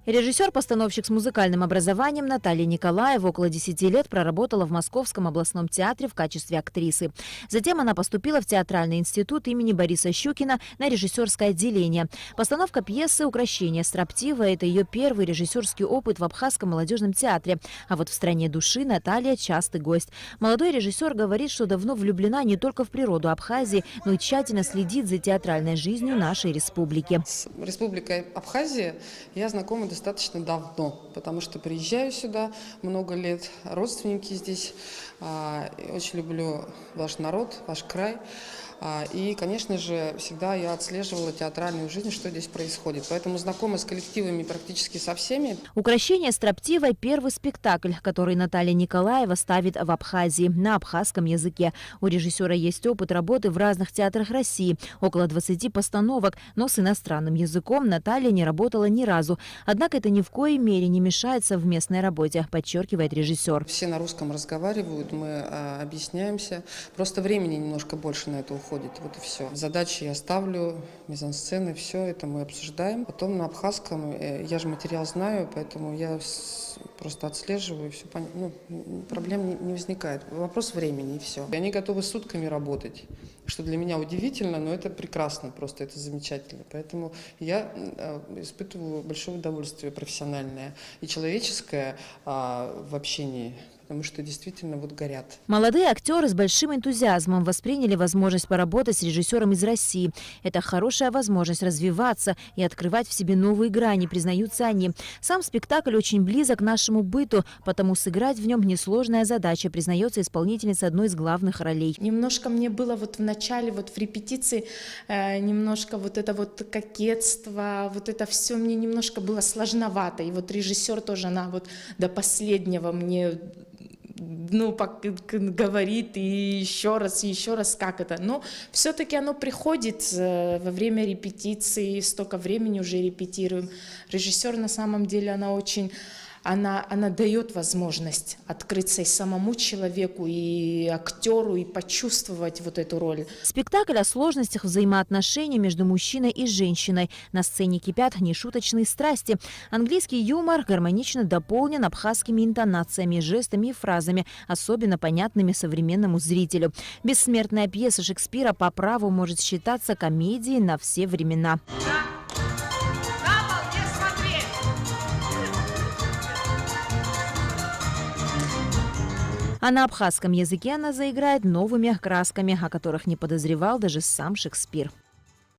Режиссер-постановщик с музыкальным образованием Наталья Николаева около 10 лет проработала в Московском областном театре в качестве актрисы. Затем она поступила в театральный институт имени Бориса Щукина на режиссерское отделение. Постановка пьесы «Укрощение строптивого» – это ее первый режиссерский опыт в Абхазском молодежном театре. А вот в «Стране души» Наталья – частый гость. Молодой режиссер говорит, что давно влюблена не только в природу Абхазии, но и тщательно следит за театральной жизнью нашей республики. С Республикой Абхазия я знакома достаточно давно, потому что приезжаю сюда много лет, родственники здесь. Очень люблю ваш народ, ваш край. И, конечно же, всегда я отслеживала театральную жизнь, что здесь происходит. Поэтому знакома с коллективами практически со всеми. «Укрощение строптивой» – первый спектакль, который Наталья Николаева ставит в Абхазии на абхазском языке. У режиссера есть опыт работы в разных театрах России, около 20 постановок, но с иностранным языком Наталья не работала ни разу. Однако это ни в коей мере не мешает совместной работе, подчеркивает режиссер. Все на русском разговаривают, мы объясняемся. Просто времени немножко больше на это уходит. Вот и все. Задачи я ставлю, мизансцены, все это мы обсуждаем. Потом на абхазском, я же материал знаю, поэтому я просто отслеживаю, все проблем не возникает. Вопрос времени и все. И они готовы сутками работать, что для меня удивительно, но это прекрасно, просто это замечательно. Поэтому я испытываю большое удовольствие профессиональное и человеческое в общении. Потому что действительно горят. Молодые актеры с большим энтузиазмом восприняли возможность поработать с режиссером из России. Это хорошая возможность развиваться и открывать в себе новые грани, признаются они. Сам спектакль очень близок к нашему быту, потому сыграть в нем несложная задача, признается исполнительница одной из главных ролей. Немножко мне было в начале, в репетиции, немножко это кокетство, это все мне немножко было сложновато. И режиссер тоже, она до последнего мне говорит и еще раз, как это. Но все-таки оно приходит во время репетиции, столько времени уже репетируем. Режиссер на самом деле, она дает возможность открыться и самому человеку, и актеру, и почувствовать эту роль. Спектакль о сложностях взаимоотношений между мужчиной и женщиной. На сцене кипят нешуточные страсти. Английский юмор гармонично дополнен абхазскими интонациями, жестами и фразами, особенно понятными современному зрителю. Бессмертная пьеса Шекспира по праву может считаться комедией на все времена. А на абхазском языке она заиграет новыми красками, о которых не подозревал даже сам Шекспир.